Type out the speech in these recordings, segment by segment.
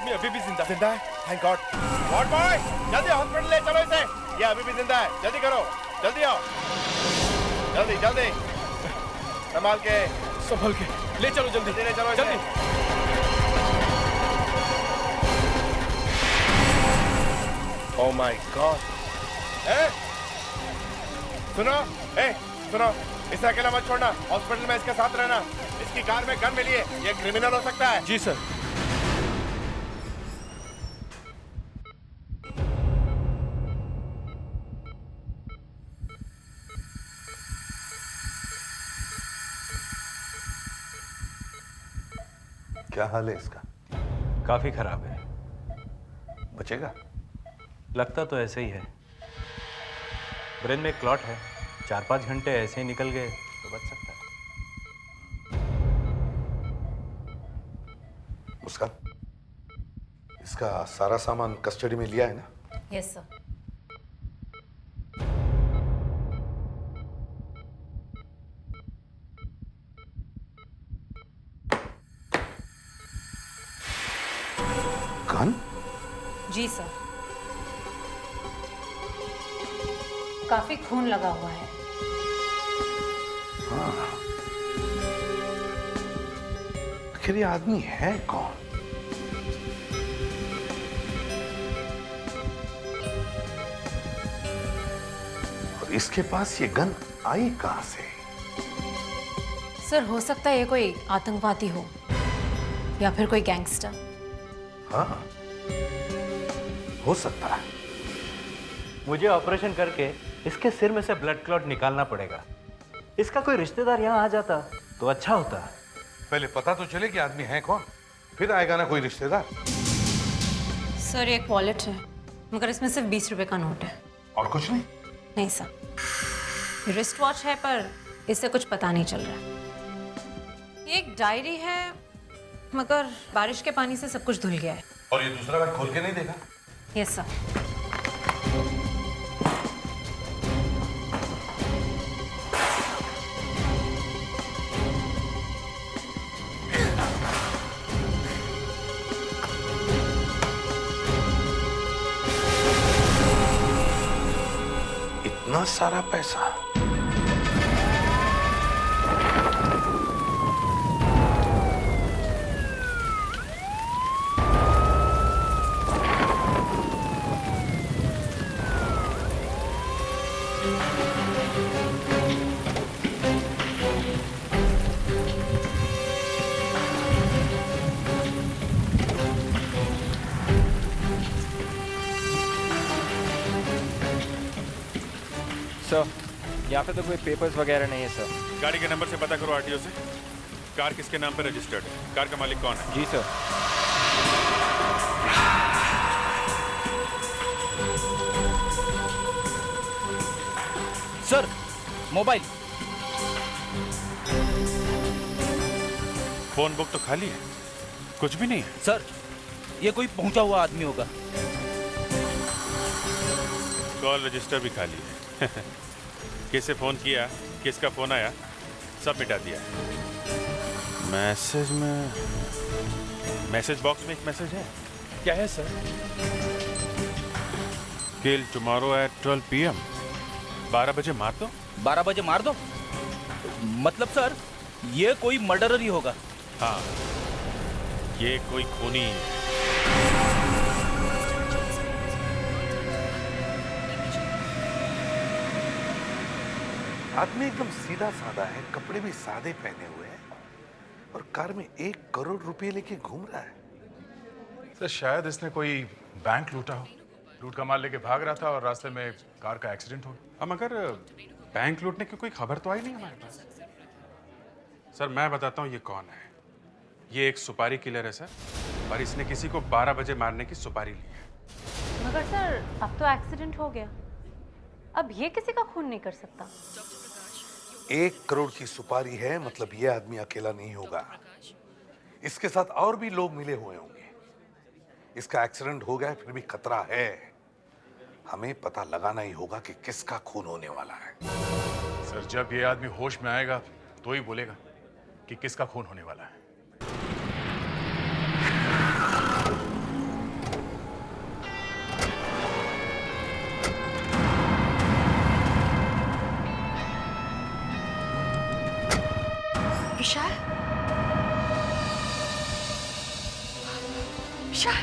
आदमी अभी भी जिंदा जिंदा है? Thank God. वार्ड बॉय, जल्दी हॉस्पिटल ले चलो इसे। ये अभी भी जिंदा है, जल्दी करो, जल्दी आओ, जल्दी जल्दी। संभाल के ले चलो जल्दी ले चलो जल्दी। Oh my God. सुनो, सुनो, इसे अकेला मत छोड़ना, हॉस्पिटल में इसके साथ रहना। इसकी कार में गन मिली है, ये क्रिमिनल हो सकता है। जी सर। क्या हाल है इसका? काफी खराब है। बचेगा? लगता तो ऐसे ही है। ब्रेन में एक क्लॉट है, 4-5 घंटे ऐसे ही निकल गए तो बच सकता है। मुस्कान, इसका सारा सामान कस्टडी में लिया है ना? Yes sir. गन? जी सर। काफी खून लगा हुआ है। आखिर ये आदमी है कौन? और इसके पास ये गन आई कहां से? सर हो सकता है ये कोई आतंकवादी हो या फिर कोई गैंगस्टर। हाँ, हो सकता है। मुझे ऑपरेशन करके इसके सिर में से ब्लड क्लॉट निकालना पड़ेगा। इसका कोई रिश्तेदार यहाँ आ जाता तो अच्छा होता। पहले पता तो चले कि आदमी है कौन, फिर आएगा ना कोई रिश्तेदार। सर एक वॉलेट है, मगर इसमें सिर्फ 20 रुपए का नोट है। और कुछ नहीं? नहीं सर। रिस्ट वॉच है पर इससे कुछ पता नहीं चल रहा। ये एक डायरी है, मगर बारिश के पानी से सब कुछ धुल गया है। और ये दूसरा बैग खोल के नहीं देखा? Yes sir. इतना सारा पैसा? सर यहाँ पे तो कोई पेपर्स वगैरह नहीं है सर। गाड़ी के नंबर से पता करो आरटीओ से। कार किसके नाम पे रजिस्टर्ड है? कार का मालिक कौन है? जी sir. Sir mobile. Phone book तो खाली है, कुछ भी नहीं है। सर ये कोई पहुंचा हुआ आदमी होगा। कॉल रजिस्टर भी खाली है। किसे फोन किया, किसका फोन आया, सब मिटा दिया। मैसेज बॉक्स में एक मैसेज है। क्या है sir? Kill tomorrow at 12 PM। 12 बजे मार दो। 12 बजे मार दो? मतलब सर ये कोई मर्डरर ही होगा। हाँ, ये कोई खूनी है। आदमी एकदम सीधा साधा है, कपड़े भी सादे पहने हुए हैं और कार में 1 करोड़ रुपए लेके घूम रहा है। सर शायद इसने कोई बैंक लूटा हो। लूट का माल लेके भाग रहा था और रास्ते में कार का एक्सीडेंट हो गया। मगर बैंक लूटने की कोई खबर तो आई नहीं हमारे पास। सर मैं बताता हूँ ये कौन है। ये एक सुपारी किलर है सर, और इसने किसी को 12 बजे मारने की सुपारी ली है। मगर सर अब तो एक्सीडेंट हो गया, अब ये किसी का खून नहीं कर सकता। 1 करोड़ की सुपारी है, मतलब ये आदमी अकेला नहीं होगा। इसके साथ और भी लोग मिले हुए होंगे। इसका एक्सीडेंट हो गया फिर भी खतरा है। हमें पता लगाना ही होगा कि किसका खून होने वाला है। सर जब ये आदमी होश में आएगा तो ही बोलेगा कि किसका खून होने वाला है। विशाल, विशाल,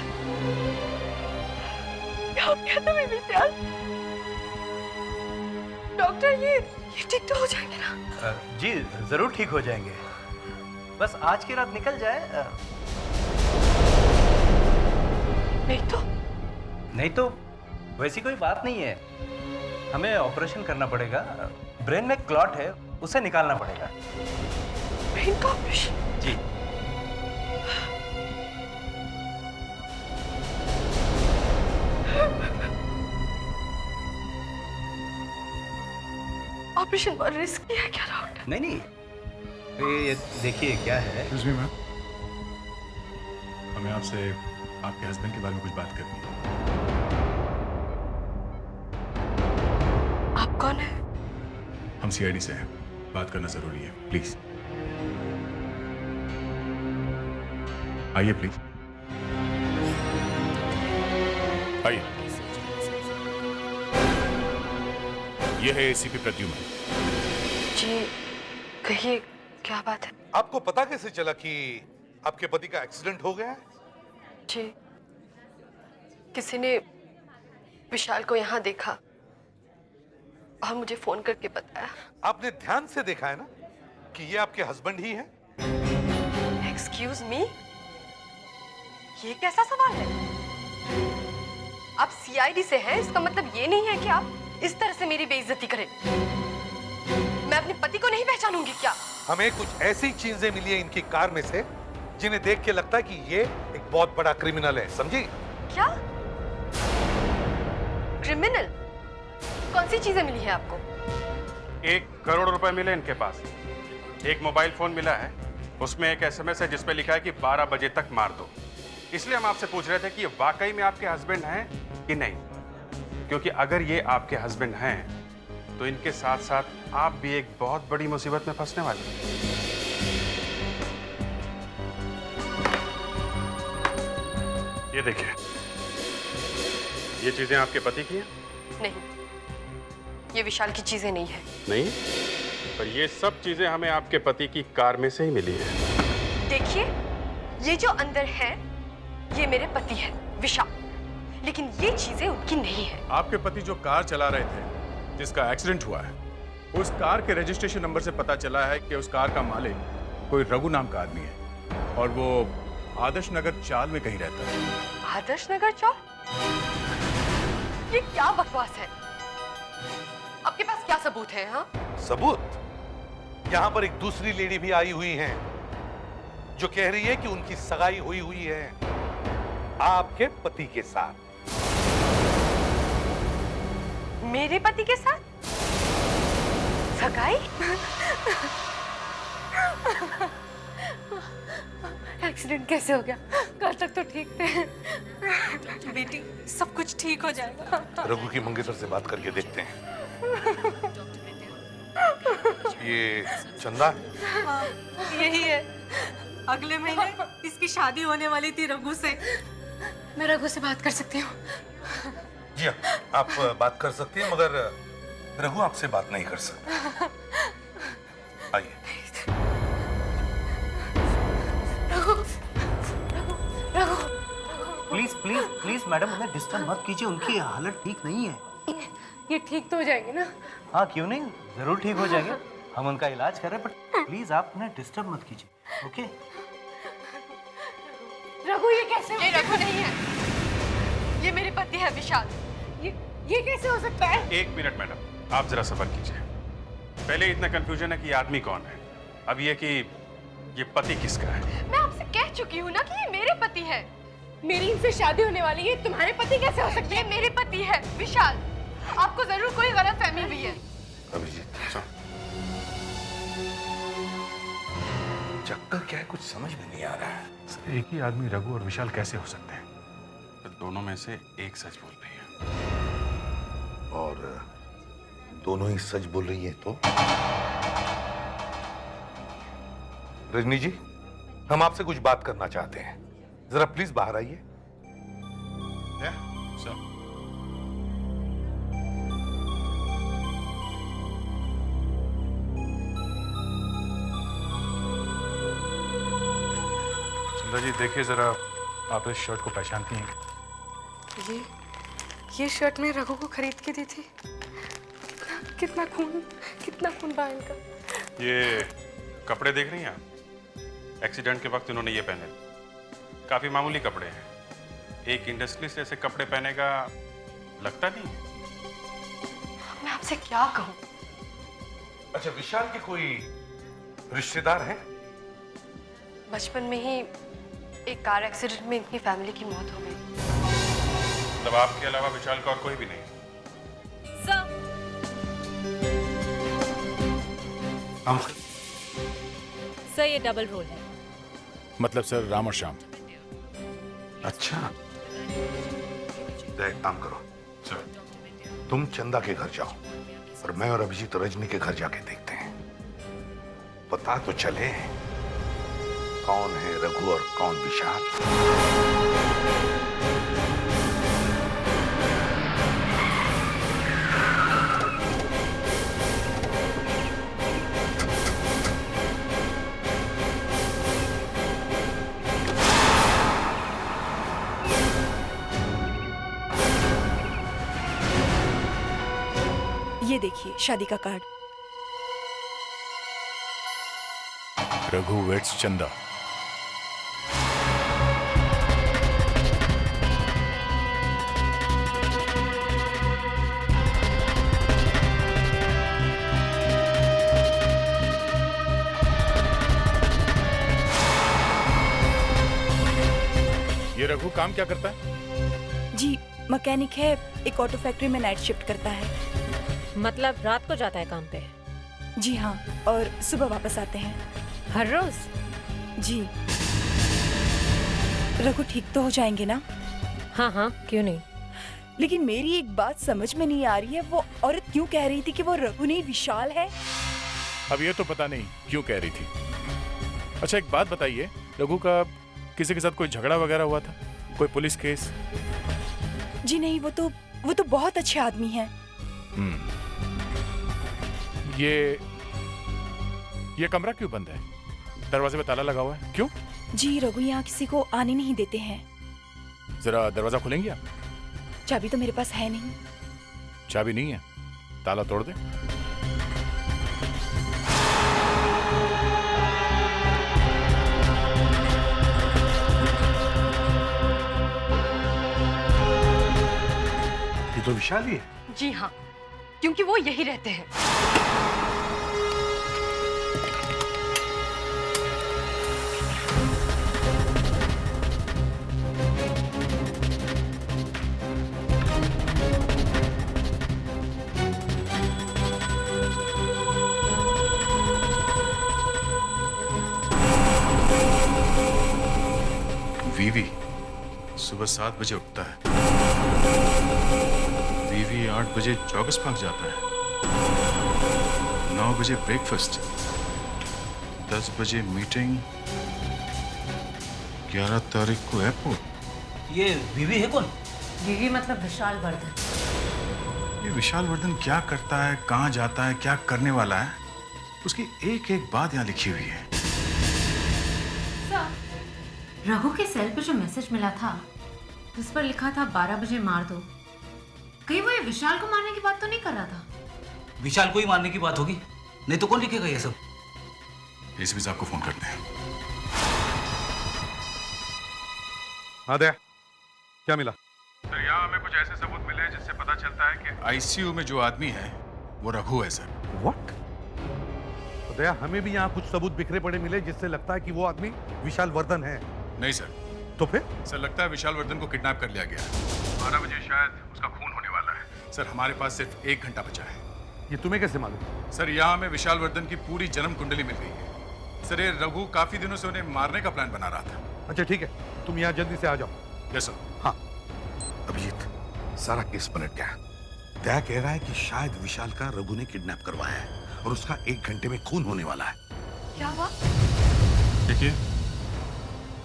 क्या हो गया तुम्हें विशाल? डॉक्टर ये ठीक तो हो जाएंगे ना? जी जरूर ठीक हो जाएंगे, बस आज की रात निकल जाए। नहीं तो वैसी कोई बात नहीं है, हमें ऑपरेशन करना पड़ेगा। ब्रेन में क्लॉट है, उसे निकालना पड़ेगा। ब्रेन का ऑपरेशन? जी। ऑपरेशन बहुत रिस्की है क्या डॉक्टर? नहीं ये देखिए क्या है। एक्सक्यूज मी मैम, हमें आपसे आपके हस्बैंड के बारे में कुछ बात करनी है। आप कौन है? हम सीआईडी से हैं, बात करना जरूरी है, प्लीज आइए, प्लीज आइए। यह है एसीपी प्रद्युम्न। जी कहिए क्या बात है? आपको पता कैसे चला कि आपके पति का एक्सीडेंट हो गया है? जी किसी ने विशाल को यहाँ देखा और मुझे फोन करके बताया। आपने ध्यान से देखा है ना कि ये आपके हस्बैंड ही है? एक्सक्यूज मी, ये कैसा सवाल है? आप सीआईडी से हैं, इसका मतलब ये नहीं है कि आप इस तरह से मेरी बेइज्जती करें। मैं अपने पति को नहीं पहचानूंगी क्या? हमें कुछ ऐसी चीजें मिली है इनकी कार में से जिन्हें देख के लगता है कि ये एक बहुत बड़ा क्रिमिनल है, समझी? क्या क्रिमिनल? कौन सी चीजें मिली है आपको? 1 करोड़ रुपए मिले इनके पास। एक मोबाइल फोन मिला है, उसमें एक एसएमएस है जिसपे लिखा है कि 12 बजे तक मार दो। इसलिए हम आपसे पूछ रहे थे कि ये वाकई में आपके हस्बैंड हैं कि नहीं, क्योंकि अगर ये आपके हस्बैंड हैं तो इनके साथ साथ आप भी एक बहुत बड़ी मुसीबत में फंसने वाले हैं। ये देखिए, ये चीजें आपके पति की हैं? नहीं, ये विशाल की चीजें नहीं है। नहीं, पर ये सब चीजें हमें आपके पति की कार में से ही मिली है। देखिए, ये जो अंदर है ये मेरे पति है विशाल, लेकिन ये चीजें उनकी नहीं है। आपके पति जो कार चला रहे थे जिसका एक्सीडेंट हुआ है, उस कार के रजिस्ट्रेशन नंबर से पता चला है कि उस कार का मालिक कोई रघु नाम का आदमी है और वो आदर्श नगर चाल में कहीं रहता है। आदर्श नगर चाल? ये क्या बकवास है? आपके पास क्या सबूत है? हाँ, सबूत? यहाँ पर एक दूसरी लेडी भी आई हुई है जो कह रही है कि उनकी सगाई हुई है आपके पति के साथ। मेरे पति के साथ सगाई? एक्सीडेंट कैसे हो गया? कल तक तो ठीक थे। बेटी सब कुछ ठीक हो जाएगा। रघु की मंगेतर से बात करके देखते हैं। ये चंदा है? हाँ, यही है। अगले महीने इसकी शादी होने वाली थी रघु से। मैं रघु से बात कर सकती हूँ? जी हाँ, आप बात कर सकती हैं, मगर रघु आपसे बात नहीं कर सकता। आइए। प्लीज प्लीज प्लीज मैडम, उन्हें डिस्टर्ब मत कीजिए, उनकी हालत ठीक नहीं है। ये ठीक तो हो जाएंगे ना? हाँ क्यों नहीं, जरूर ठीक हो जाएंगे। हम उनका इलाज कर रहे हैं, बट प्लीज आप उन्हें डिस्टर्ब मत कीजिए, ओके? रघु ये कैसे? ये रघु नहीं है, ये मेरे पति है विशाल। ये कैसे हो सकता है? 1 मिनट मैडम, आप जरा सबर कीजिए। पहले इतना कंफ्यूजन है कि ये आदमी कौन है, अब ये कि ये पति किसका है। मैं आपसे कह चुकी हूँ ना कि ये मेरे पति है। मेरी इनसे शादी होने वाली है, तुम्हारे पति कैसे हो सकते ये हैं? मेरे पति है विशाल। आपको जरूर कोई गलतफहमी हुई है। अभिजीत, चक्कर क्या है, कुछ समझ में नहीं आ रहा है। सर, एक ही आदमी रघु और विशाल कैसे हो सकते हैं? तो दोनों में से एक सच बोल रही है। और दोनों ही सच बोल रही है तो? रजनी जी, हम आपसे कुछ बात करना चाहते हैं, जरा प्लीज बाहर आइए। सर, सुंदर जी देखिए जरा, आप इस शर्ट को पहचानती हैं? ये शर्ट मैं रघु को खरीद के दी थी। कितना खून बहा इनका। ये कपड़े देख रही हैं आप? एक्सीडेंट के वक्त इन्होंने ये पहने, काफी मामूली कपड़े हैं। एक इंडस्ट्रियलिस्ट ऐसे कपड़े पहनेगा लगता नहीं है। मैं आपसे क्या कहूँ? अच्छा, विशाल के कोई रिश्तेदार हैं? बचपन में ही एक कार एक्सीडेंट में इनकी फैमिली की मौत हो गई। मतलब आपके अलावा विशाल का और कोई भी नहीं? सर ये डबल रोल है। मतलब सर राम और श्याम। अच्छा, तो एक काम करो, सर तुम चंदा के घर जाओ और मैं और अभिजीत रजनी के घर जाके देखते हैं। पता तो चले कौन है रघु और कौन विशाल। ये देखिए शादी का कार्ड। रघु वेट्स चंदा। ये रघु काम क्या करता है? जी मैकेनिक है, एक ऑटो फैक्ट्री में नाइट शिफ्ट करता है। मतलब रात को जाता है काम पे? जी हाँ, और सुबह वापस आते हैं। हर रोज? जी। रघु ठीक तो हो जाएंगे ना? हाँ हाँ, क्यों नहीं। लेकिन मेरी एक बात समझ में नहीं आ रही है, वो औरत क्यों कह रही थी कि वो रघु नहीं विशाल है? अब ये तो पता नहीं क्यों कह रही थी। अच्छा एक बात बताइए, रघु का किसी के साथ कोई झगड़ा वगैरह हुआ था? कोई पुलिस केस? जी नहीं, वो तो बहुत अच्छे आदमी हैं। ये कमरा क्यों बंद है? दरवाजे पे ताला लगा हुआ है, क्यों? जी रघु यहाँ किसी को आने नहीं देते हैं। जरा दरवाजा खोलेंगे आप? चाबी तो मेरे पास है नहीं। चाबी नहीं है? ताला तोड़ दे। ये तो विशाल ही है। जी हाँ, क्योंकि वो यही रहते हैं। वीवी सुबह 7 बजे उठता है, वीवी 8 बजे चौकस पार्क जाता है, 9 बजे ब्रेकफास्ट, 10 बजे मीटिंग, 11 तारीख को एयरपोर्ट। ये बीवी है कौन? बीवी मतलब विशाल वर्धन। ये विशाल वर्धन क्या करता है, कहाँ जाता है, क्या करने वाला है, उसकी एक एक बात यहाँ लिखी हुई है। रघु के सेल पे जो मैसेज मिला था उस पर लिखा था 12 बजे मार दो। कहीं वो ये विशाल को मारने की बात तो नहीं कर रहा था? विशाल को ही मारने की बात होगी, नहीं तो कौन लिखेगा ये सब? एसपी साहब को फोन करते हैं। हाँ दया, क्या मिला? सर यहाँ हमें कुछ ऐसे सबूत मिले हैं जिससे पता चलता है कि आईसीयू में जो आदमी है वो रघु है सर। व्हाट? तो दया, हमें भी यहाँ कुछ सबूत बिखरे पड़े मिले जिससे लगता है कि वो आदमी विशाल वर्धन है। नहीं सर। तो फिर? सर लगता है विशाल वर्धन को किडनैप कर लिया गया है। 12 बजे शायद उसका खून होने वाला है। सर हमारे पास सिर्फ 1 घंटा बचा है। ये तुम्हें कैसे मालूम? सर यहाँ हमें विशाल वर्धन की पूरी जन्म कुंडली मिल गई है। सर ये रघु काफी दिनों से उन्हें मारने का प्लान बना रहा था। अच्छा ठीक है, तुम यहाँ जल्दी से आ जाओ। Yes sir. हाँ अभिजीत, सारा केस पलट गया। दया कह रहा है कि शायद विशाल का रघु ने किडनैप करवाया है और उसका 1 घंटे में खून होने वाला है। क्या हुआ? देखिए,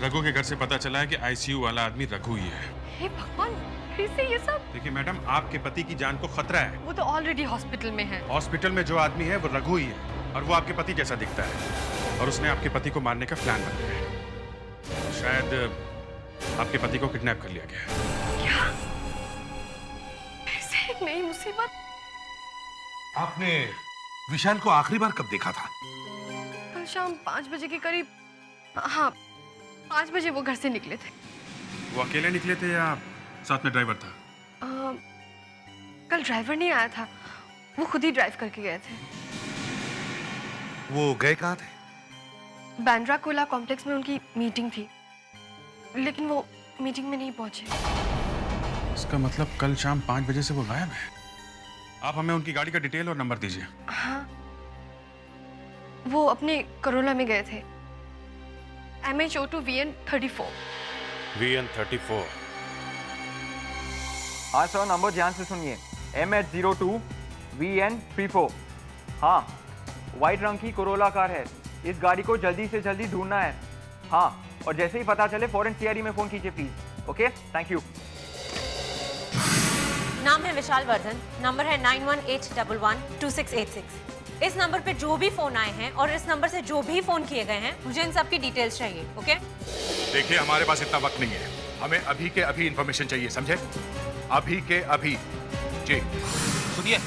रघु के घर से पता चला है कि आईसीयू वाला आदमी रघु ही है। हे भगवान, फिर से ये सब? देखिए मैडम, आपके पति की जान को खतरा है। वो तो ऑलरेडी हॉस्पिटल में है। हॉस्पिटल में जो आदमी है वो रघु ही है और वो आपके पति जैसा दिखता है और उसने आपके पति को मारने का प्लान बनाया है। शायद आपके पति को किडनैप कर लिया गया है। क्या? ऐसे एक नई मुसीबत? आपने विशाल को आखिरी बार कब देखा था? कल शाम 5 बजे के करीब। हाँ, 5 बजे वो घर से निकले थे। वो अकेले निकले थे या साथ में ड्राइवर था? कल ड्राइवर नहीं आया था, वो खुद ही ड्राइव करके गए थे। वो गए कहाँ थे? बैंड्रा कोला कॉम्प्लेक्स में उनकी मीटिंग थी, लेकिन वो मीटिंग में नहीं पहुंचे। इसका मतलब कल शाम 5 बजे से वो गायब है। आप हमें उनकी गाड़ी का डिटेल और नंबर दीजिए। हाँ, वो अपने करोला में गए थे। MH02 VN34। VN34। हाँ सर, नंबर ध्यान से सुनिए। MH02 VN34। हाँ, वाइट रंग की कोरोला कार है। इस गाड़ी को जल्दी से जल्दी ढूंढना है। हाँ, और जैसे ही पता चले फौरन CID में फोन कीजिए प्लीज। Okay, thank you. नाम है विशाल वर्धन, नंबर है 9181122686। इस नंबर पे जो भी फोन आए हैं और इस नंबर से जो भी फोन किए गए हैं, मुझे इन सब की डिटेल्स चाहिए। ओके? देखिए, हमारे पास इतना वक्त नहीं है, हमें अभी के अभी इंफॉर्मेशन चाहिए, समझे? अभी के अभी। जी सुनिए,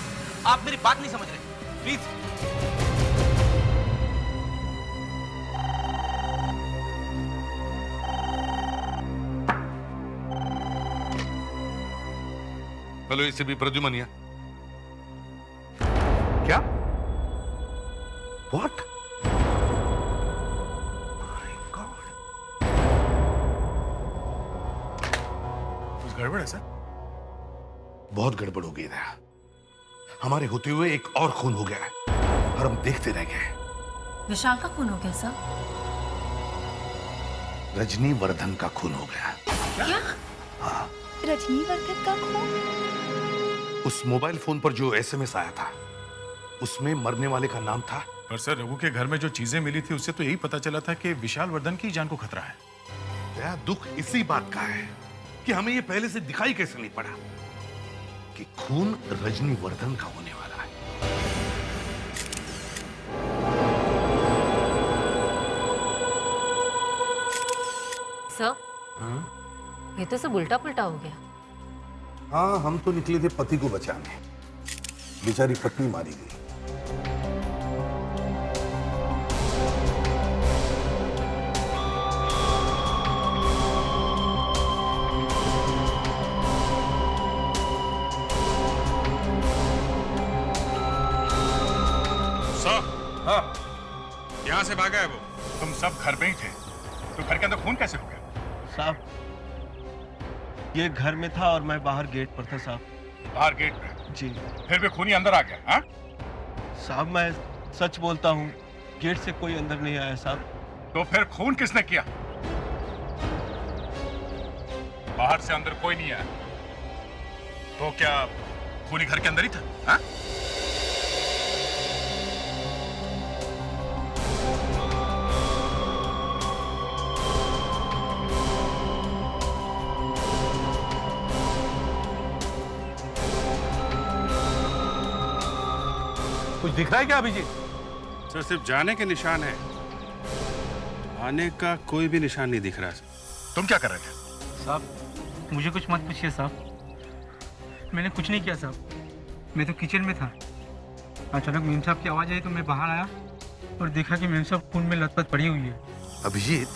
आप मेरी बात नहीं समझ रहे, प्लीज। हेलो, इसे भी प्रद्युमन। क्या? What? My God. कुछ गड़बड़ है सर? बहुत गड़बड़ हो गई था। हमारे होते हुए एक और खून हो गया और हम देखते रह गए। विशाल का खून हो गया सर? रजनी वर्धन का खून हो गया। क्या? हाँ। रजनी वर्धन का खून? उस मोबाइल फोन पर जो SMS आया था, उसमें मरने वाले का नाम था। पर सर, रघु के घर में जो चीजें मिली थी उससे तो यही पता चला था कि विशाल वर्धन की जान को खतरा है। क्या दुख इसी बात का है कि हमें ये पहले से दिखाई कैसे नहीं पड़ा कि खून रजनी वर्धन का होने वाला है। सर, ये तो सब उल्टा पुल्टा हो गया। हाँ, हम तो निकले थे पति को बचाने, बेचारी पत्नी मारी गई। हाँ, यहाँ से भागा है वो। तुम सब घर में ही थे, तो घर के अंदर खून कैसे हो गया? साहब, ये घर में था और मैं बाहर गेट पर था साहब। बाहर गेट पे? जी। फिर भी खूनी अंदर आ गया? हाँ? साहब, मैं सच बोलता हूँ, गेट से कोई अंदर नहीं आया साहब। तो फिर खून किसने किया? बाहर से अंदर कोई नहीं आया, तो क्या खूनी घर के अंदर ही था? हाँ? कुछ दिख रहा है क्या अभिजीत? सर, सिर्फ जाने के निशान है, आने का कोई भी निशान नहीं दिख रहा। तुम क्या कर रहे थे? साहब, मुझे कुछ मत पूछिए साहब, मैंने कुछ नहीं किया साहब। मैं तो किचन में था, अचानक मेम साहब की आवाज़ आई तो मैं बाहर आया और देखा कि मेम साहब खून में लथपथ पड़ी हुई है। अभिजीत,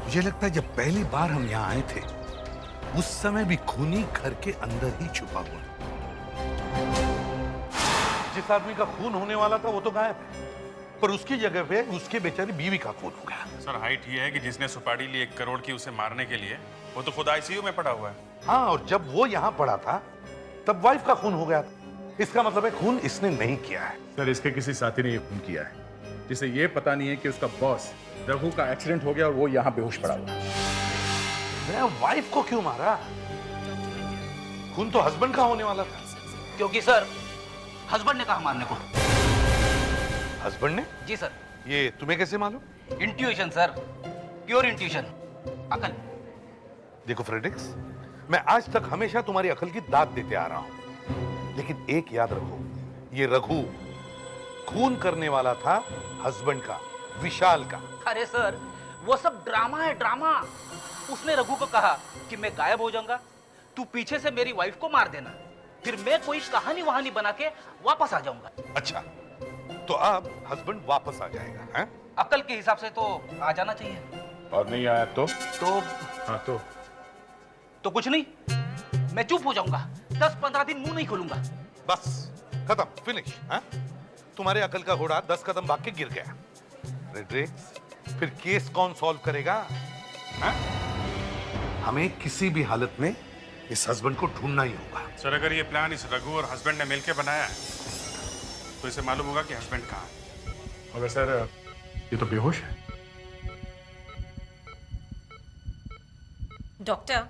मुझे लगता है जब पहली बार हम यहाँ आए थे, उस समय भी खूनी घर के अंदर ही छुपा हुआ। जिस आदमी का खून होने वाला था वो तो गायब है, पर उसकी जगह पे उसके बेचारी बीवी का खून हो गया। सर, हाइट ये है कि जिसने सुपारी ली 1 करोड़ की उसे मारने के लिए, वो तो खुद ICU में पड़ा हुआ है। हाँ, और जब वो यहाँ पड़ा था तब वाइफ का खून हो गया था। इसका मतलब है खून इसने नहीं किया है। सर, इसके किसी साथी ने ये खून किया है, जिसे ये पता नहीं है कि उसका बॉस रघु का एक्सीडेंट हो गया और वो यहाँ बेहोश पड़ा हुआ है। मैं वाइफ को क्यों मारा? खून तो हस्बैंड का होने वाला था। क्योंकि सर, हस्बैंड ने कहा मारने को। हस्बैंड ने? जी सर। ये तुम्हें कैसे मालूम? इंट्यूशन सर, प्योर इंट्यूशन, अकल। देखो फ्रेडरिक्स, मैं आज तक हमेशा तुम्हारी अकल की दाद देते आ रहा हूं, लेकिन एक याद रखो, ये रघु खून करने वाला था हस्बैंड का, विशाल का। अरे सर, वो सब ड्रामा है, ड्रामा। उसने रघु को कहा कि मैं गायब हो जाऊंगा, तू पीछे से मेरी वाइफ को मार देना, फिर मैं कोई कहानी वहानी बना के वापस आ जाऊंगा। अच्छा, तो अब हस्बैंड वापस आ जाएगा, हैं? अकल के हिसाब से तो आ जाना चाहिए। और नहीं आया तो? हाँ तो कुछ नहीं, मैं चुप हो जाऊंगा, 10-15 दिन मुंह नहीं खोलूंगा। बस खत्म, फिनिश। हैं? तुम्हारे अकल का घोड़ा 10 कदम भाग के गिर गया। रेड्रिक्स, फिर केस कौन सॉल्व करेगा? हैं? हमें किसी भी हालत में इस हस्बैंड को ढूंढना ही होगा। सर, अगर ये प्लान इस रघु और हस्बैंड ने मिलकर बनाया है तो इसे मालूम होगा कि हस्बैंड कहाँ है। मगर सर, ये तो बेहोश है। Doctor,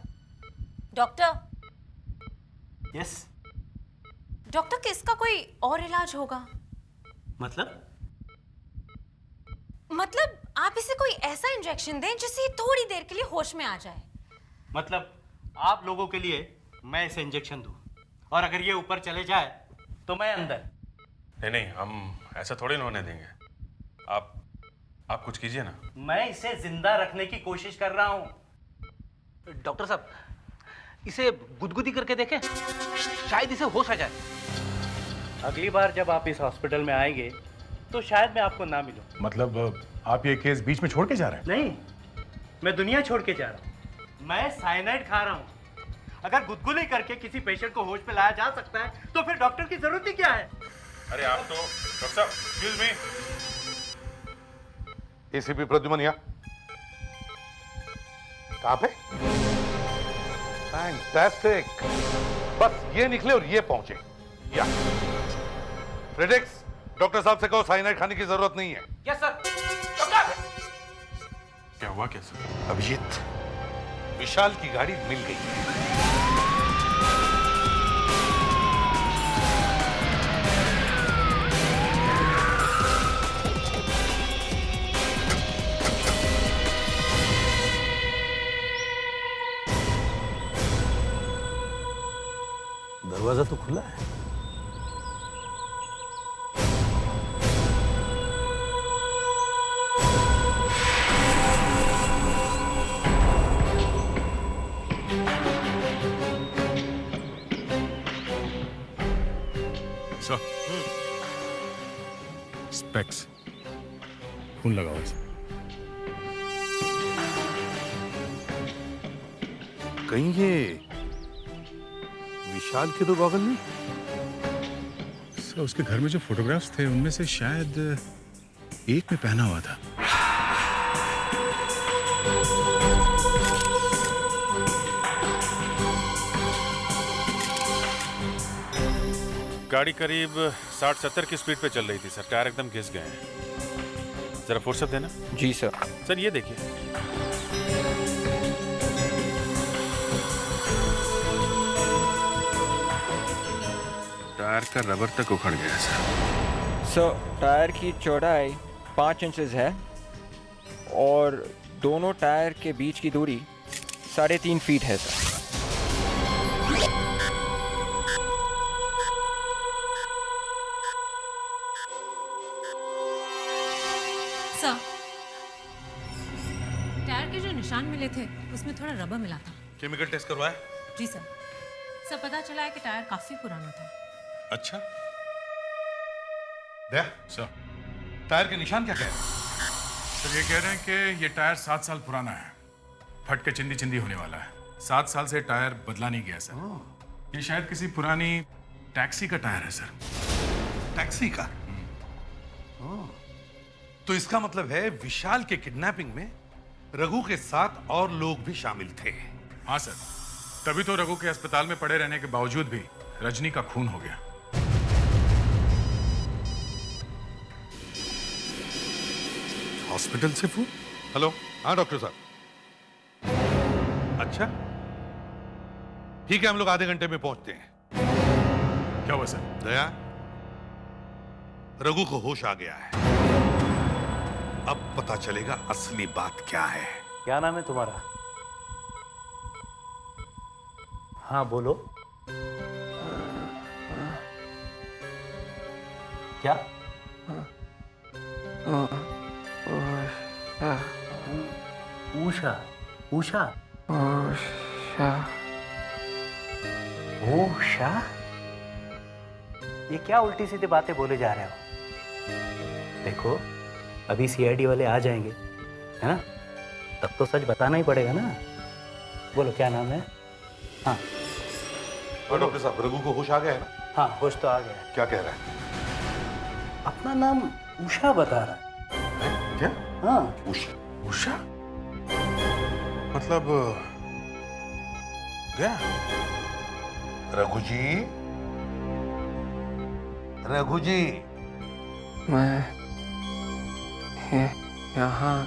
doctor, yes. डॉक्टर, किसका कोई और इलाज होगा? मतलब आप इसे कोई ऐसा इंजेक्शन दें जिससे ये थोड़ी देर के लिए होश में आ जाए। मतलब आप लोगों के लिए मैं इसे इंजेक्शन दूं, और अगर ये ऊपर चले जाए तो मैं अंदर। नहीं, हम ऐसा थोड़ी ना होने देंगे। आप कुछ कीजिए ना। मैं इसे जिंदा रखने की कोशिश कर रहा हूं। डॉक्टर साहब, इसे गुदगुदी करके देखें, शायद इसे होश आ जाए। अगली बार जब आप इस हॉस्पिटल में आएंगे तो शायद मैं आपको ना मिलूं। मतलब आप ये केस बीच में छोड़ के जा रहे हैं? नहीं, मैं दुनिया छोड़ के जा रहा हूं। मैं साइनाइड खा रहा हूं। अगर गुदगुदी करके किसी पेशेंट को होश पे लाया जा सकता है तो फिर डॉक्टर की जरूरत ही क्या है? अरे आप तो डॉक्टर साहब, एक्सक्यूज मी। एसीपी प्रद्युमन यहाँ। कहाँ पे? फैंटास्टिक। बस ये निकले और ये पहुंचे। या फ्रेडेक्स, डॉक्टर साहब से कहो साइनाइड खाने की जरूरत नहीं है। Yes sir. डॉक्टर, क्या हुआ? क्या सर? अभिजीत, विशाल की गाड़ी मिल गई है। दरवाजा तो खुला है। सर, स्पेक्स खून लगाओ इसे। कहीं ये विशाल के तो गॉगल नहीं? सर, उसके घर में जो फोटोग्राफ्स थे उनमें से शायद एक में पहना हुआ था। गाड़ी करीब 60-70 की स्पीड पे चल रही थी सर। टायर एकदम घिस गए हैं। जरा फुर्सत देना। जी सर। सर, ये देखिए। टायर का रबर तक उखड़ गया सर, टायर की चौड़ाई 5 इंचेस है और दोनों टायर के बीच की दूरी 3.5 फीट है सर। सर, टायर के जो निशान मिले थे उसमें थोड़ा रबर मिला था। केमिकल टेस्ट करवाया? जी सर। सर, पता चला है कि टायर काफी पुराना था। अच्छा, दया सर, टायर के निशान क्या कह रहे हैं? सर, ये कह रहे हैं कि ये टायर 7 साल पुराना है, फट के चिंदी चिंदी होने वाला है। 7 साल से टायर बदला नहीं गया सर। ये शायद किसी पुरानी टैक्सी का टायर है सर। टैक्सी का? तो इसका मतलब है विशाल के किडनैपिंग में रघु के साथ और लोग भी शामिल थे। हाँ सर, तभी तो रघु के अस्पताल में पड़े रहने के बावजूद भी रजनी का खून हो गया। हॉस्पिटल से फोन? हेलो, हाँ डॉक्टर साहब। अच्छा, ठीक है, हम लोग आधे घंटे में पहुंचते हैं। क्या हुआ सर? दया, रघु को होश आ गया है। अब पता चलेगा असली बात क्या है। क्या नाम है तुम्हारा? हाँ बोलो। क्या? उषा उषा उषा उषा, ये क्या उल्टी सीधी बातें बोले जा रहे हो? देखो अभी सीआईडी वाले आ जाएंगे, है ना? तब तो सच बताना ही पड़ेगा ना। बोलो क्या नाम है? हाँ डॉक्टर साहब, रघु को होश आ गया है ना? हाँ होश तो आ गया है। क्या कह रहा है? अपना नाम उषा बता रहा है। क्या? हाँ उषा। उषा मतलब गया? रघु जी, रघु जी, मैं यहाँ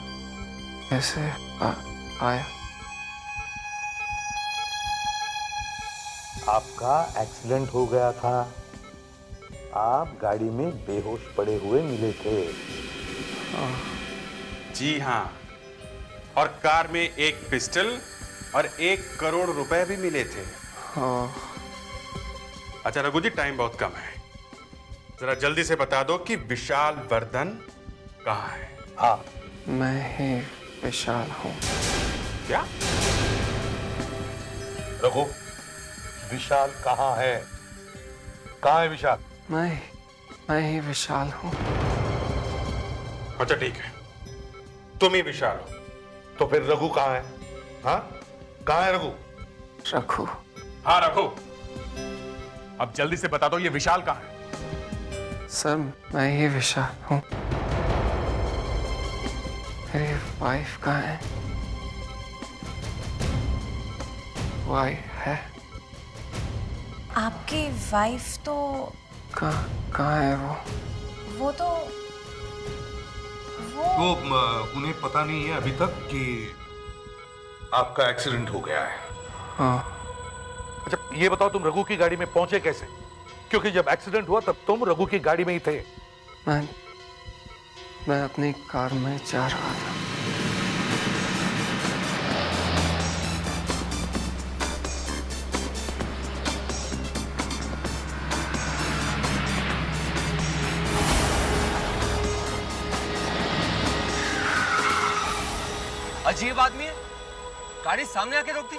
कैसे आया? आपका एक्सीडेंट हो गया था। आप गाड़ी में बेहोश पड़े हुए मिले थे। जी हाँ, और कार में एक पिस्टल और 1 करोड़ रुपए भी मिले थे। अच्छा रघु जी, टाइम बहुत कम है, जरा जल्दी से बता दो कि विशाल वर्धन कहाँ है? हाँ, मैं ही विशाल हूँ। क्या? रघु, विशाल कहाँ है? कहाँ है विशाल? मैं ही विशाल हूँ। अच्छा ठीक है, तुम ही विशाल हो। तो फिर रघु कहाँ है? हाँ, कहाँ है रघु? रघु? हाँ रघु, अब जल्दी से बता दो ये विशाल कहाँ है? सर मैं ही विशाल हूँ। मेरी वाइफ कहाँ है? वाइफ है? आपकी वाइफ तो कहाँ है वो? वो तो वो उन्हें पता नहीं है अभी तक कि आपका एक्सीडेंट हो गया है। हाँ। अच्छा ये बताओ, तुम रघु की गाड़ी में पहुंचे कैसे? क्योंकि जब एक्सीडेंट हुआ तब तुम रघु की गाड़ी में ही थे। मैं अपनी कार में जा रहा था। अजीब आदमी है, गाड़ी सामने आके रोक दी।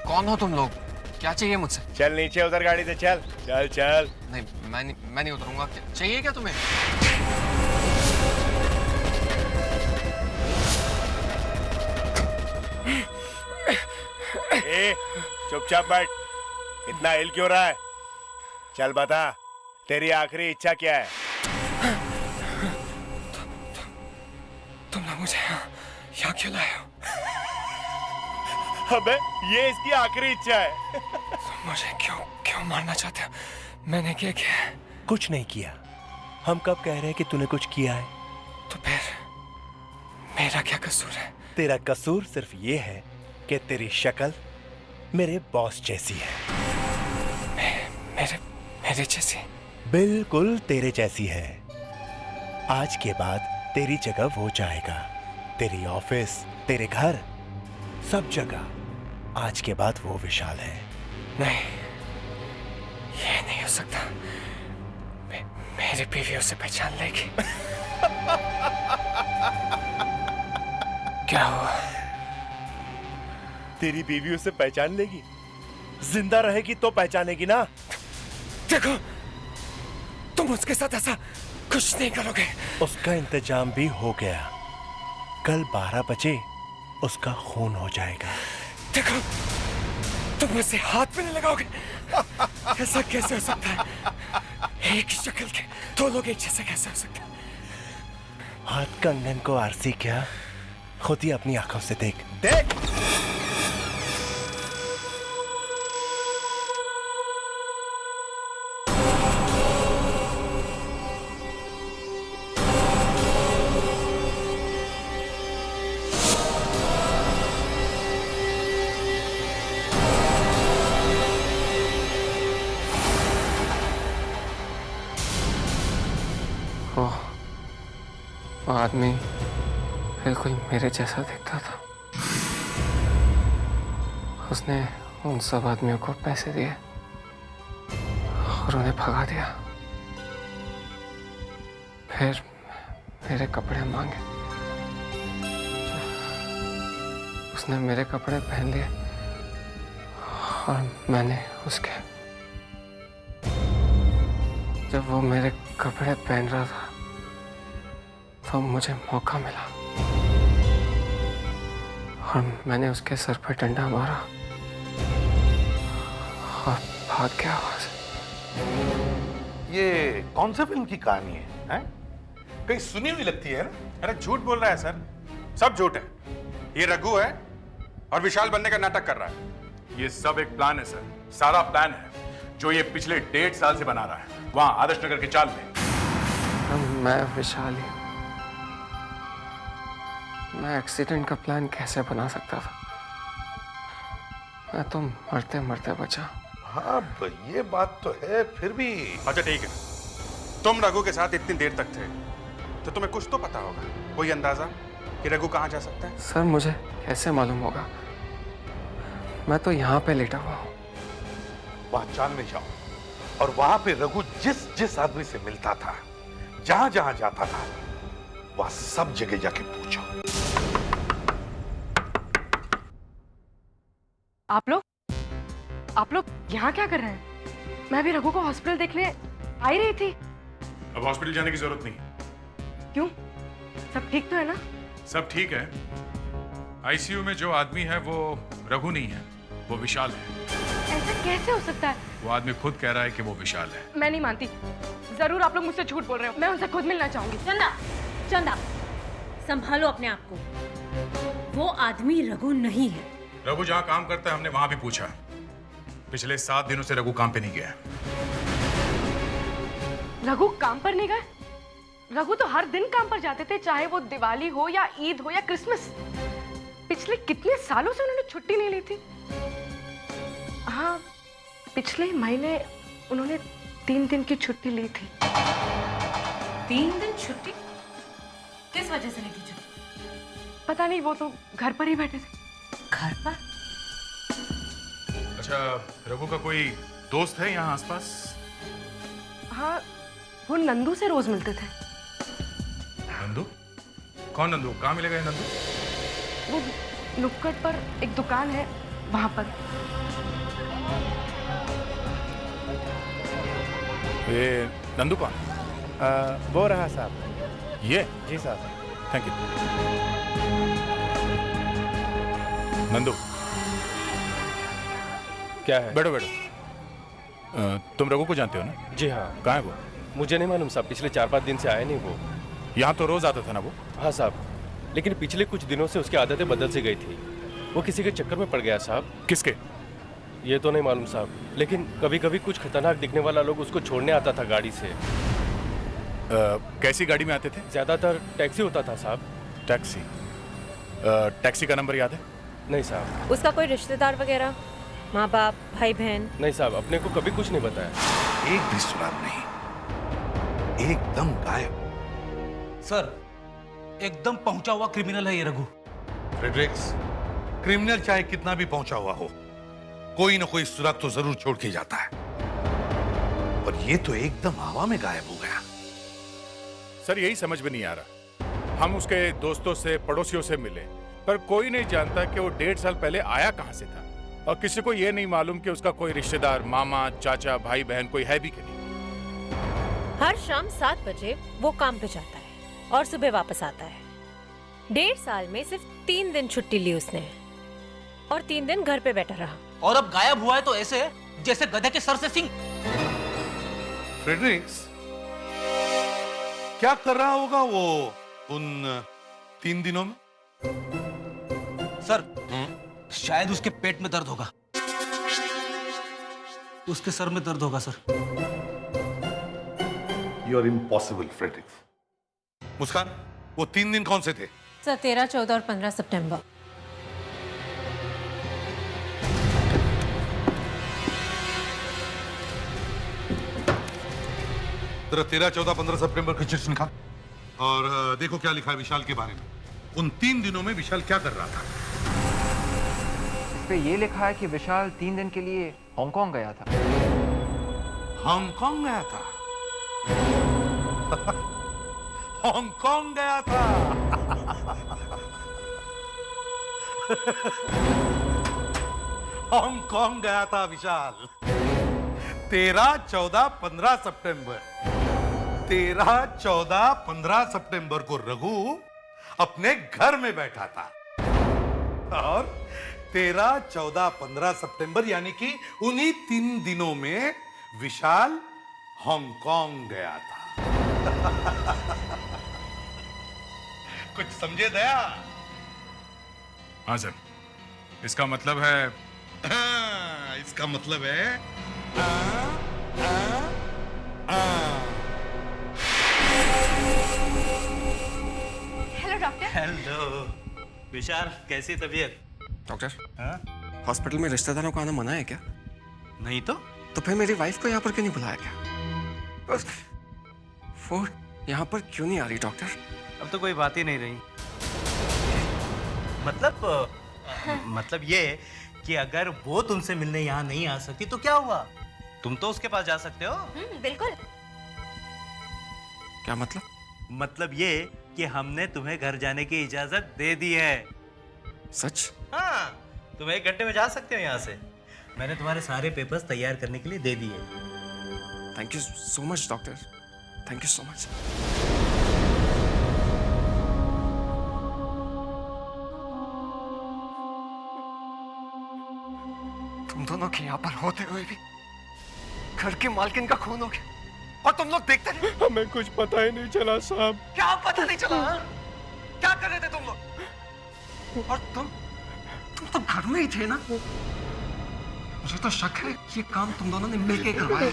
कौन हो तुम लोग? क्या चाहिए मुझसे? चल नीचे उधर गाड़ी से, चल चल चल। नहीं मैं नहीं उतरूंगा। चाहिए क्या तुम्हें? ए, चुपचाप बैठ। इतना हिल क्यों रहा है? चल बता, तेरी आखिरी इच्छा क्या है? तुम लोग मुझे यहाँ क्यों लाए हो? अबे ये इसकी आखिरी इच्छा है। मुझे क्यों मारना चाहते हो? मैंने क्या किया? कुछ नहीं किया। हम कब कह रहे हैं कि तूने कुछ किया है? तो फिर मेरा क्या कसूर है? तेरा कसूर सिर्फ ये है कि तेरी शक्ल मेरे बॉस जैसी है। मेरे जैसी? बिल्कुल तेरे जैसी है। आज के बाद तेरी जगह वो जाएगा। तेरी ऑफिस, तेरे घर, सब जगह आज के बाद वो विशाल है। नहीं, ये नहीं हो सकता। मेरी बीवी उसे पहचान लेगी। क्या हुआ? तेरी बीवी उसे पहचान लेगी? जिंदा रहेगी तो पहचानेगी ना। देखो, तुम उसके साथ ऐसा कुछ नहीं करोगे। उसका इंतजाम भी हो गया। कल 12 बजे उसका खून हो जाएगा। देखो, तुम उसे हाथ में नहीं लगाओगे। ऐसा कैसे हो सकता है? एक ही शक्ल के दो लोग एक जैसे कैसे हो सकते हैं? हाथ कंगन को आरसी क्या, खुद ही अपनी आंखों से देख। देख वो आदमी बिल्कुल मेरे जैसा दिखता था। उसने उन सब आदमियों को पैसे दिए और उन्हें भगा दिया। फिर मेरे कपड़े मांगे, उसने मेरे कपड़े पहन लिए और मैंने उसके। जब वो मेरे कपड़े पहन रहा था तो मुझे मौका मिला और मैंने उसके सर पर डंडा मारा और भाग गया वहां से। ये कौन सी फिल्म की कहानी है, हैं? कहीं सुनी हुई लगती है ना? अरे झूठ बोल रहा है सर, सब झूठ है। ये रघु है और विशाल बनने का नाटक कर रहा है। ये सब एक प्लान है सर, सारा प्लान है जो ये पिछले 1.5 साल से बना रहा है वहां आदर्श नगर के चाल में। मैं विशाल ही, मैं एक्सीडेंट का प्लान कैसे बना सकता था? मैं तो मरते मरते बचा। हाँ ये बात तो है, फिर भी। अच्छा ठीक है, तुम रघु के साथ इतनी देर तक थे तो तुम्हें कुछ तो पता होगा, कोई अंदाजा कि रघु कहाँ जा सकता है? सर मुझे कैसे मालूम होगा? मैं तो यहाँ पे लेटा हुआ हूँ। वहां चाल में जाओ और वहां पे रघु जिस जिस आदमी से मिलता था, जहां जहां जाता था, वहां सब जगह जाके पूछो। आप लोग यहाँ क्या कर रहे हैं? मैं भी रघु को हॉस्पिटल देखने आ ही रही थी। अब हॉस्पिटल जाने की जरूरत नहीं। क्यों? सब ठीक तो है ना? सब ठीक है। आईसीयू में जो आदमी है वो रघु नहीं है, वो विशाल है। ऐसा कैसे हो सकता है? वो आदमी खुद कह रहा है कि वो विशाल है। मैं नहीं मानती। जरूर आप लोग मुझसे झूठ बोल रहे हो। मैं उनसे खुद मिलना चाहूंगी। चंदा, चंदा, संभालो अपने आप को। वो आदमी रघु नहीं है। रघु जहाँ काम करता है हमने वहां भी पूछा। पिछले 7 दिनों से रघु काम पे नहीं गया। रघु काम पर नहीं गए? रघु तो हर दिन काम पर जाते थे, चाहे वो दिवाली हो या ईद हो या क्रिसमस। पिछले कितने सालों से उन्होंने छुट्टी नहीं ली थी। हाँ, पिछले महीने उन्होंने 3 दिन की छुट्टी ली थी। 3 दिन छुट्टी? किस वजह से ली थी छुट्टी? पता नहीं, वो तो घर पर ही बैठे थे। घर पर? अच्छा, रघु का कोई दोस्त है यहाँ आसपास? हाँ, वो नंदू से रोज मिलते थे। नंदू? कौन नंदू? कहाँ मिलेगा नंदू? वो नुक्कड़ पर एक दुकान है, वहां पर। ये नंदू कौन? वो रहा साहब। ये? जी साहब। Thank you. नंदू, क्या है? बैठो बैठो। तुम रघु को जानते हो ना? जी हाँ। कहाँ है वो? मुझे नहीं मालूम साहब, पिछले 4-5 दिन से आया नहीं वो। यहाँ तो रोज आता था ना वो? हाँ साहब, लेकिन पिछले कुछ दिनों से उसकी आदतें बदल सी गई थी। वो किसी के चक्कर में पड़ गया साहब। किसके? ये तो नहीं मालूम साहब, लेकिन कभी कभी कुछ खतरनाक दिखने वाला लोग उसको छोड़ने आता था गाड़ी से। कैसी गाड़ी में आते थे? ज्यादातर टैक्सी होता था साहब। टैक्सी? टैक्सी का नंबर याद है? नहीं साहब। उसका कोई रिश्तेदार वगैरह, माँ बाप, भाई बहन? नहीं साहब, अपने को कभी कुछ नहीं बताया। एक भी सुराग नहीं, एकदम गायब। सर, एकदम पहुंचा हुआ क्रिमिनल है ये रघु। फ्रेडरिक्स, क्रिमिनल चाहे कितना भी पहुंचा हुआ हो, कोई ना कोई सुराग तो जरूर छोड़ के जाता है। पर ये तो एकदम हवा में गायब हो गया। सर यही समझ में नहीं आ रहा। हम उसके दोस्तों से, पड़ोसियों से मिले, पर कोई नहीं जानता कि वो 1.5 साल पहले आया कहां से था। और किसी को ये नहीं मालूम कि उसका कोई रिश्तेदार, मामा, चाचा, भाई बहन कोई है भी कि नहीं। हर शाम 7 बजे वो काम पे जाता है और सुबह वापस आता है। 1.5 साल में सिर्फ 3 दिन छुट्टी ली उसने और 3 दिन घर पे बैठा रहा। और अब गायब हुआ है तो ऐसे जैसे गधे के सर से सिंग। फ्रेडरिक्स, क्या कर रहा होगा वो उन 3 दिनों में? सर, शायद उसके पेट में दर्द होगा, उसके सर में दर्द होगा sir. You are impossible Fredericks. Muskan, वो 3 दिन कौन से थे? सर 13, 14 और 15 सितंबर। जरा 13, 14, 15 सितंबर की चिट्ठी निकाल और देखो क्या लिखा है विशाल के बारे में। उन 3 दिनों में विशाल क्या कर रहा था? इस पे ये लिखा है कि विशाल 3 दिन के लिए हांगकांग गया था। हांगकांग गया था। हांगकांग गया था। हांगकांग गया था विशाल। 13, 14, 15 सितंबर 13, 14, 15 सितंबर को रघु अपने घर में बैठा था और 13, 14, 15 सितंबर यानी कि उन्हीं 3 दिनों में विशाल हांगकांग गया था। कुछ समझे दया? हाँ सर, इसका मतलब है इसका मतलब है हेलो डॉक्टर। हेलो विशाल, कैसी तबीयत? डॉक्टर, हॉस्पिटल में रिश्तेदारों को आना मना है क्या? नहीं तो फिर मेरी वाइफ को यहाँ पर क्यों नहीं बुलाया क्या? वो यहाँ पर क्यों नहीं आ रही डॉक्टर? अब तो कोई बात ही नहीं रही। मतलब ये कि अगर वो तुमसे मिलने यहाँ नहीं आ सकती तो क्या हुआ? तुम तो उसके पास जा सकते हो। बिल्कुल। क्या मतलब? मतलब ये कि हमने तुम्हें घर जाने की इजाजत दे दी है। सच? हाँ, तुम 1 घंटे में जा सकते हो यहाँ से। मैंने तुम्हारे सारे पेपर्स तैयार करने के लिए दे दिए। Thank you so much doctor, thank you so much. तुम दोनों के यहाँ पर होते हुए भी घर की मालकिन का खून हो गया और तुम लोग देखते रहे। हमें कुछ पता ही नहीं चला साहब। क्या पता नहीं चला? क्या कर रहे थे तुम लोग? और तुम तो घर में ही थे ना? मुझे तो शक है कि ये काम तुम दोनों ने मिलके करवाया।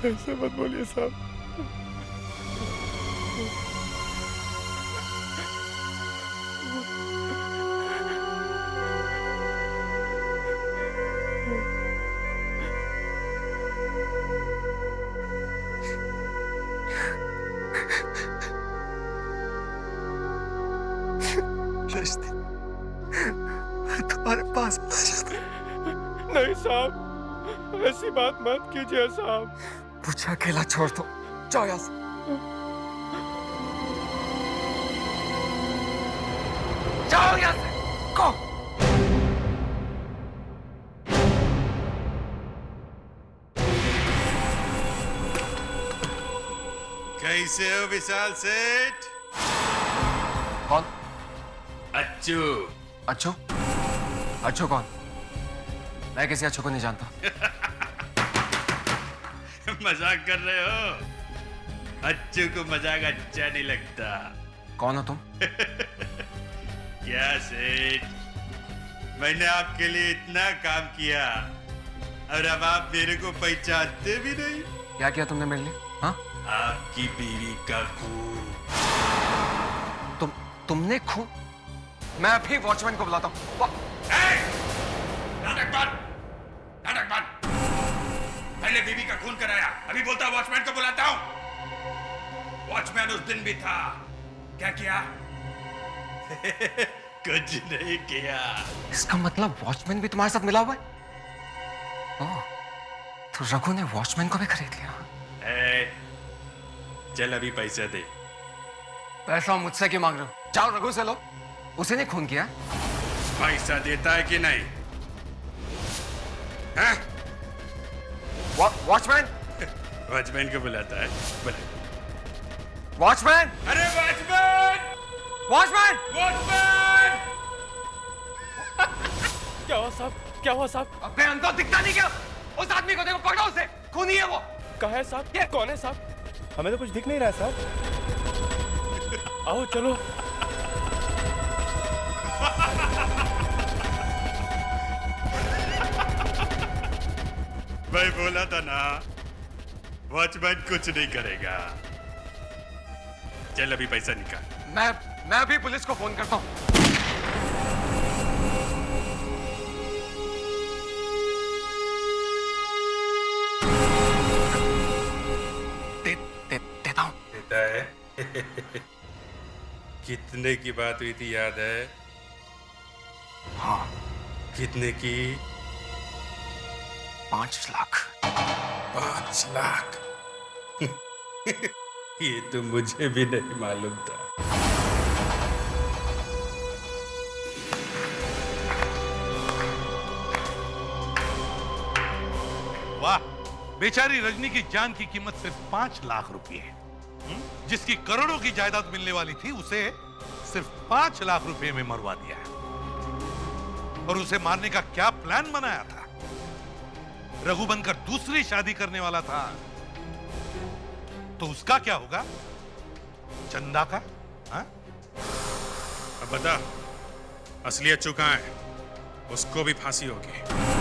ऐसे मत बोलिए साहब। तुम्हारे पास नहीं साहब, ऐसी बात मत कीजिए साहब। मुझे अकेला छोड़ दो, जाओ यहाँ से। जाओ यहाँ से, गो। कैसे हो विशाल सेठ? कौन? अच्छू। अच्छू? अच्छू कौन? मैं किसी अच्छू को नहीं जानता। मजाक कर रहे हो? अच्छू को मजाक अच्छा नहीं लगता। कौन हो तुम? क्या सेठ, मैंने आपके लिए इतना काम किया और अब आप मेरे को पहचानते भी नहीं। क्या किया तुमने मेरे लिए? हाँ? आपकी बीवी का खून। तुमने खून? मैं अभी वॉचमैन को बुलाता हूँ। नाटक बंद, नाटक बंद। पहले बीवी का खून कराया, अभी बोलता वॉचमैन को बुलाता हूँ। वॉचमैन उस दिन भी था, क्या किया? कुछ नहीं किया। इसका मतलब वॉचमैन भी तुम्हारे साथ मिला हुआ है? ओह, तो रघु ने वॉचमैन को भी खरीद लिया। चल अभी पैसा दे। पैसा मुझसे क्यों मांग रहे हो? जाओ रघु से लो, उसे ने खून किया। पैसा देता है कि नहीं? वॉचमैन? वॉचमैन को बुलाता है, बुला। वॉचमैन! अरे वॉचमैन! वॉचमैन! वॉचमैन! क्या हुआ साहब? क्या हुआ साहब? अबे अंदर दिखता नहीं क्या? उस आदमी को देखो, पकड़ो उसे, खूनी है वो। कहाँ है साहब? ये कौन है साहब? हमें तो कुछ दिख नहीं रहा साहब। आओ चलो। मैं बोला था ना, वॉचमैन कुछ नहीं करेगा। चल अभी पैसा निकाल। मैं अभी पुलिस को फोन करता हूँ। देता हूँ। देता है? कितने की बात हुई थी याद है? हाँ। कितने की? 5 लाख। 5 लाख। ये तो मुझे भी नहीं मालूम था। वाह, बेचारी रजनी की जान की कीमत सिर्फ 5 लाख रुपए है। जिसकी करोड़ों की जायदाद मिलने वाली थी उसे सिर्फ 5 लाख रुपए में मरवा दिया है। और उसे मारने का क्या प्लान बनाया था? रघु बनकर दूसरी शादी करने वाला था, तो उसका क्या होगा? चंदा का? हाँ? अब बता, असलियत चुका है, उसको भी फांसी होगी।